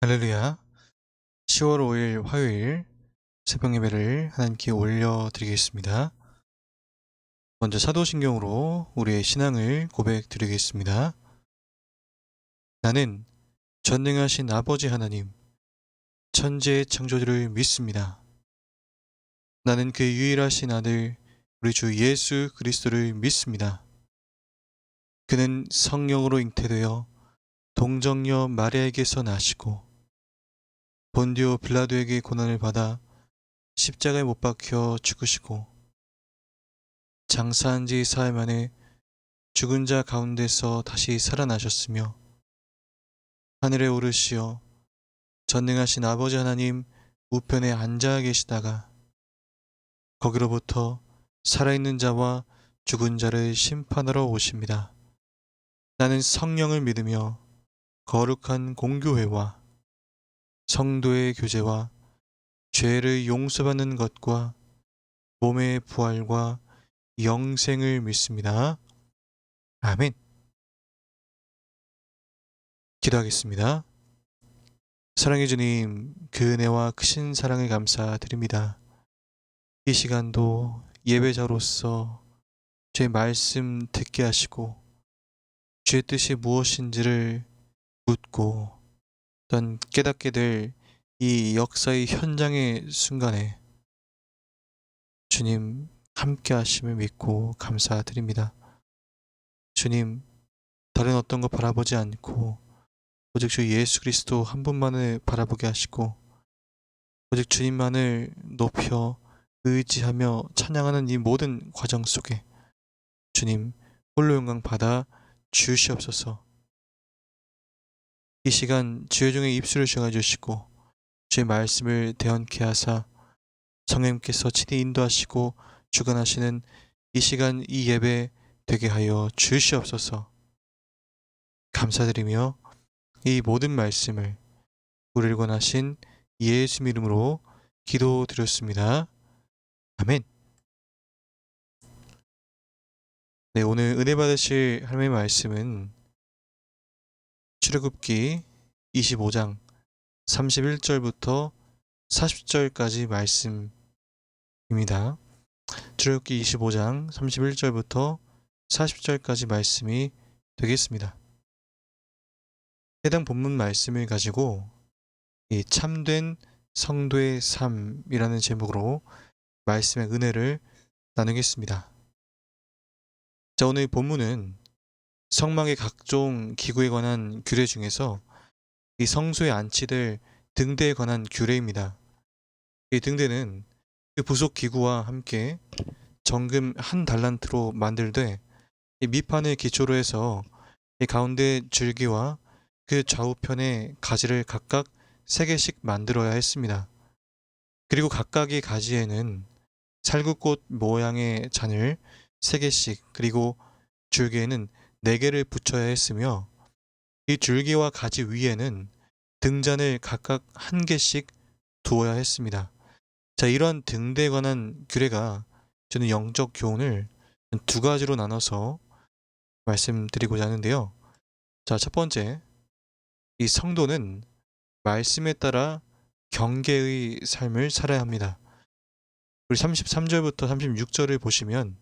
할렐루야. 10월 5일 화요일 새벽 예배를 하나님께 올려드리겠습니다. 먼저 사도신경으로 우리의 신앙을 고백드리겠습니다. 나는 전능하신 아버지 하나님, 천지의 창조주를 믿습니다. 나는 그 유일하신 아들, 우리 주 예수 그리스도를 믿습니다. 그는 성령으로 잉태되어 동정녀 마리아에게서 나시고 본디오 빌라도에게 고난을 받아 십자가에 못 박혀 죽으시고 장사한 지 사흘 만에 죽은 자 가운데서 다시 살아나셨으며 하늘에 오르시어 전능하신 아버지 하나님 우편에 앉아 계시다가 거기로부터 살아있는 자와 죽은 자를 심판하러 오십니다. 나는 성령을 믿으며 거룩한 공교회와 성도의 교제와 죄를 용서받는 것과 몸의 부활과 영생을 믿습니다. 아멘. 기도하겠습니다. 사랑해 주님, 그 은혜와 크신 사랑을 감사드립니다. 이 시간도 예배자로서 주의 말씀 듣게 하시고 주의 뜻이 무엇인지를 묻고 또한 깨닫게 될 이 역사의 현장의 순간에 주님 함께 하심을 믿고 감사드립니다. 주님, 다른 어떤 것 바라보지 않고 오직 주 예수 그리스도 한 분만을 바라보게 하시고 오직 주님만을 높여 의지하며 찬양하는 이 모든 과정 속에 주님 홀로 영광 받아 주시옵소서. 이 시간 주의 종의 입술을 정해 주시고 주의 말씀을 대언케 하사 성령님께서 친히 인도하시고 주관하시는 이 시간 이 예배 되게 하여 주시옵소서. 감사드리며 이 모든 말씀을 우리를 권하신 예수 이름으로 기도드렸습니다. 아멘. 네, 오늘 은혜 받으실 하나님의 말씀은 출애굽기 25장 31절부터 40절까지 말씀입니다. 출애굽기 25장 31절부터 40절까지 말씀이 되겠습니다. 해당 본문 말씀을 가지고 이 참된 성도의 삶이라는 제목으로 말씀의 은혜를 나누겠습니다. 자, 오늘 본문은 성막의 각종 기구에 관한 규례 중에서 이 성소에 안치될 등대에 관한 규례입니다. 이 등대는 그 부속 기구와 함께 정금 한 달란트로 만들되 이 밑판을 기초로 해서 이 가운데 줄기와 그 좌우편에 가지를 각각 3개씩 만들어야 했습니다. 그리고 각각의 가지에는 살구꽃 모양의 잔을 3개씩 그리고 줄기에는 4개를 붙여야 했으며 이 줄기와 가지 위에는 등잔을 각각 1개씩 두어야 했습니다. 자, 이러한 등대에 관한 규례가 저는 영적 교훈을 2가지로 나눠서 말씀드리고자 하는데요. 자, 첫 번째, 이 성도는 말씀에 따라 경계의 삶을 살아야 합니다. 우리 33절부터 36절을 보시면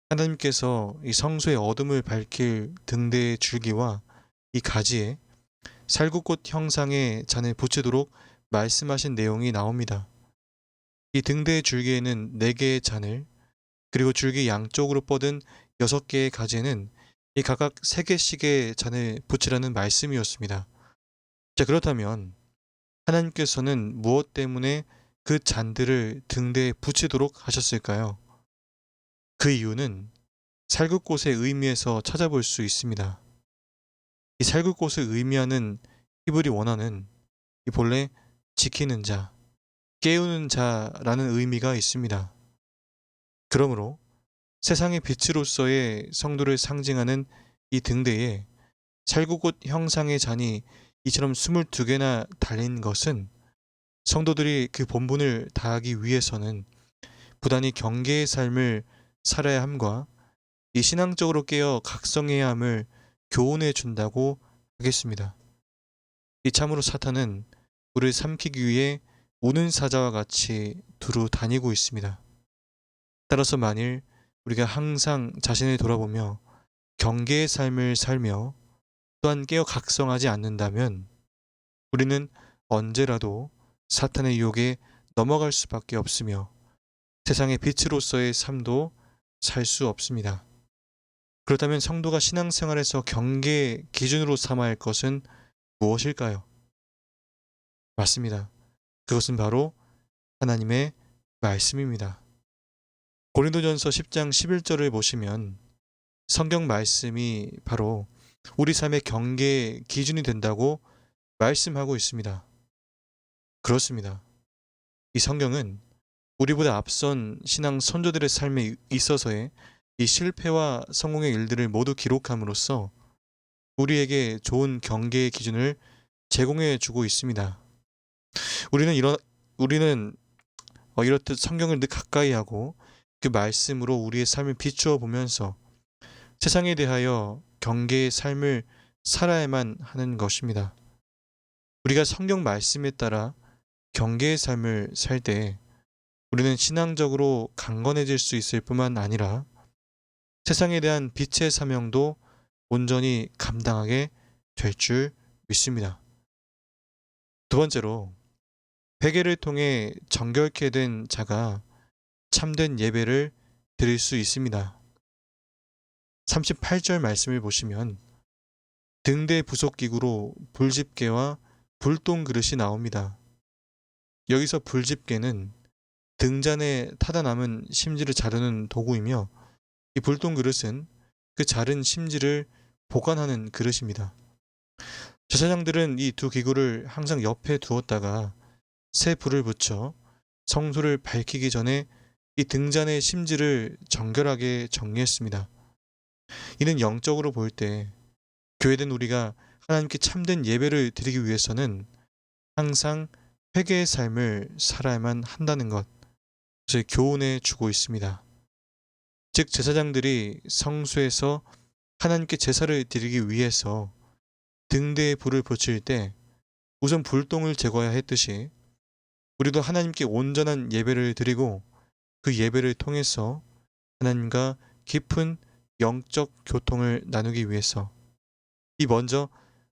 하나님께서 이 성소의 어둠을 밝힐 등대의 줄기와 이 가지에 살구꽃 형상의 잔을 붙이도록 말씀하신 내용이 나옵니다. 이 등대의 줄기에는 4개의 잔을 그리고 줄기 양쪽으로 뻗은 6개의 가지에는 이 각각 3개씩의 잔을 붙이라는 말씀이었습니다. 자, 그렇다면 하나님께서는 무엇 때문에 그 잔들을 등대에 붙이도록 하셨을까요? 그 이유는 살구꽃의 의미에서 찾아볼 수 있습니다. 이 살구꽃을 의미하는 히브리 원어는 이 본래 지키는 자, 깨우는 자라는 의미가 있습니다. 그러므로 세상의 빛으로서의 성도를 상징하는 이 등대에 살구꽃 형상의 잔이 이처럼 22개나 달린 것은 성도들이 그 본분을 다하기 위해서는 부단히 경계의 삶을 살아야 함과 이 신앙적으로 깨어 각성해야 함을 교훈해 준다고 하겠습니다. 이 참으로 사탄은 우리를 삼키기 위해 우는 사자와 같이 두루 다니고 있습니다. 따라서 만일 우리가 항상 자신을 돌아보며 경계의 삶을 살며 또한 깨어 각성하지 않는다면 우리는 언제라도 사탄의 유혹에 넘어갈 수밖에 없으며 세상의 빛으로서의 삶도 살 수 없습니다. 그렇다면 성도가 신앙생활에서 경계 기준으로 삼아야 할 것은 무엇일까요? 맞습니다. 그것은 바로 하나님의 말씀입니다. 고린도전서 10장 11절을 보시면 성경 말씀이 바로 우리 삶의 경계 기준이 된다고 말씀하고 있습니다. 그렇습니다. 이 성경은 우리보다 앞선 신앙 선조들의 삶에 있어서의 이 실패와 성공의 일들을 모두 기록함으로써 우리에게 좋은 경계의 기준을 제공해 주고 있습니다. 우리는 이렇듯 성경을 늘 가까이 하고 그 말씀으로 우리의 삶을 비추어 보면서 세상에 대하여 경계의 삶을 살아야만 하는 것입니다. 우리가 성경 말씀에 따라 경계의 삶을 살 때 우리는 신앙적으로 강건해질 수 있을 뿐만 아니라 세상에 대한 빛의 사명도 온전히 감당하게 될 줄 믿습니다. 두 번째로 회개를 통해 정결케 된 자가 참된 예배를 드릴 수 있습니다. 38절 말씀을 보시면 등대 부속기구로 불집게와 불똥 그릇이 나옵니다. 여기서 불집게는 등잔에 타다 남은 심지를 자르는 도구이며 이 불똥 그릇은 그 자른 심지를 보관하는 그릇입니다. 제사장들은 이 두 기구를 항상 옆에 두었다가 새 불을 붙여 성소를 밝히기 전에 이 등잔의 심지를 정결하게 정리했습니다. 이는 영적으로 볼 때 교회된 우리가 하나님께 참된 예배를 드리기 위해서는 항상 회개의 삶을 살아야만 한다는 것을 교훈해 주고 있습니다. 즉 제사장들이 성소에서 하나님께 제사를 드리기 위해서 등대에 불을 붙일 때 우선 불똥을 제거해야 했듯이 우리도 하나님께 온전한 예배를 드리고 그 예배를 통해서 하나님과 깊은 영적 교통을 나누기 위해서 이 먼저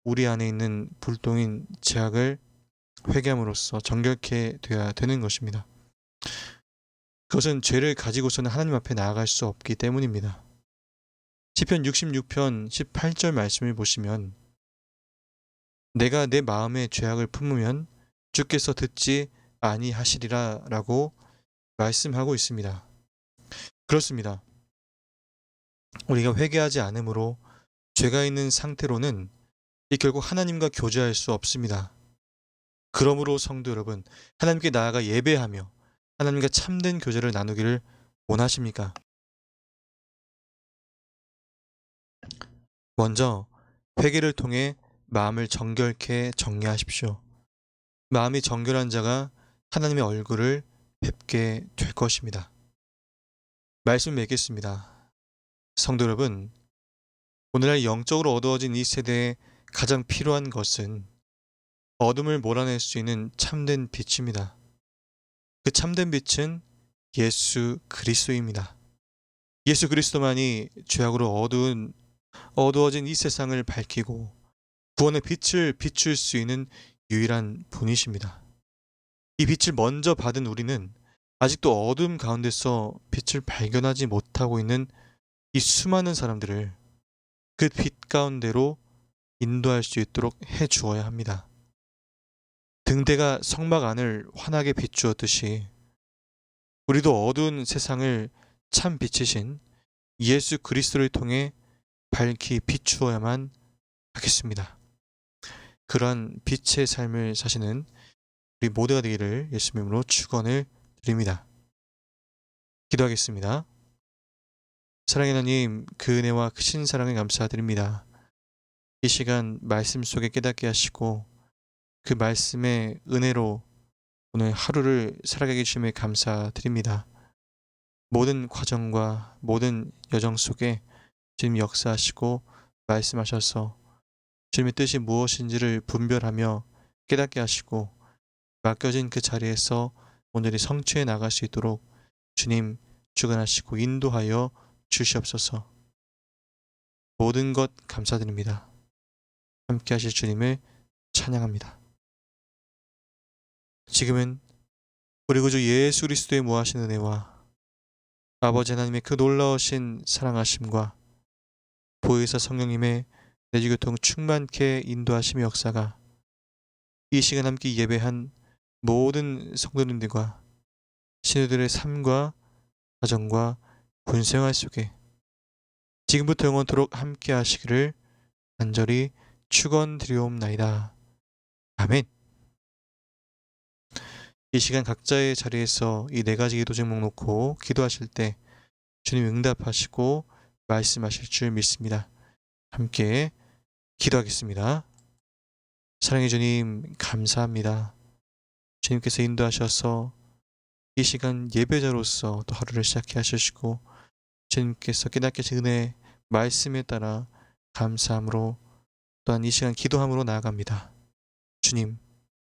우리 안에 있는 불똥인 죄악을 회개함으로써 정결케 되어야 되는 것입니다. 그것은 죄를 가지고서는 하나님 앞에 나아갈 수 없기 때문입니다. 시편 66편 18절 말씀을 보시면 내가 내 마음에 죄악을 품으면 주께서 듣지 아니하시리라 라고 말씀하고 있습니다. 그렇습니다. 우리가 회개하지 않으므로 죄가 있는 상태로는 결국 하나님과 교제할 수 없습니다. 그러므로 성도 여러분, 하나님께 나아가 예배하며 하나님과 참된 교제를 나누기를 원하십니까? 먼저 회개를 통해 마음을 정결케 정리하십시오. 마음이 정결한 자가 하나님의 얼굴을 뵙게 될 것입니다. 말씀 맺겠습니다. 성도 여러분, 오늘날 영적으로 어두워진 이 세대에 가장 필요한 것은 어둠을 몰아낼 수 있는 참된 빛입니다. 그 참된 빛은 예수 그리스도입니다. 예수 그리스도만이 죄악으로 어두워진 이 세상을 밝히고 구원의 빛을 비출 수 있는 유일한 분이십니다. 이 빛을 먼저 받은 우리는 아직도 어둠 가운데서 빛을 발견하지 못하고 있는 이 수많은 사람들을 그 빛 가운데로 인도할 수 있도록 해 주어야 합니다. 등대가 성막 안을 환하게 비추었듯이 우리도 어두운 세상을 참 빛이신 예수 그리스도를 통해 밝히 비추어야만 하겠습니다. 그러한 빛의 삶을 사시는 우리 모두가 되기를 예수님 이름으로 축원을 드립니다. 기도하겠습니다. 사랑의 하나님, 그 은혜와 크신 사랑에 감사드립니다. 이 시간 말씀 속에 깨닫게 하시고 그 말씀의 은혜로 오늘 하루를 살아가게 주심에 감사드립니다. 모든 과정과 모든 여정 속에 주님 역사하시고 말씀하셔서 주님의 뜻이 무엇인지를 분별하며 깨닫게 하시고 맡겨진 그 자리에서 온전히 성취해 나갈 수 있도록 주님 주관하시고 인도하여 주시옵소서. 모든 것 감사드립니다. 함께 하실 주님을 찬양합니다. 지금은 우리 구주 예수 그리스도의 무하신 은혜와 아버지 하나님의 그 놀라우신 사랑하심과 보혜사 성령님의 내주교통 충만케 인도하심의 역사가 이 시간 함께 예배한 모든 성도님들과 신우들의 삶과 가정과 군생활 속에 지금부터 영원토록 함께 하시기를 간절히 축원드리옵나이다. 아멘. 이 시간 각자의 자리에서 이 네 가지 기도 제목 놓고 기도하실 때 주님 응답하시고 말씀하실 줄 믿습니다. 함께 기도하겠습니다. 사랑해 주님 감사합니다. 주님께서 인도하셔서 이 시간 예배자로서 또 하루를 시작해 하시고 주님께서 깨닫게 하신 은혜 말씀에 따라 감사함으로 또한 이 시간 기도함으로 나아갑니다. 주님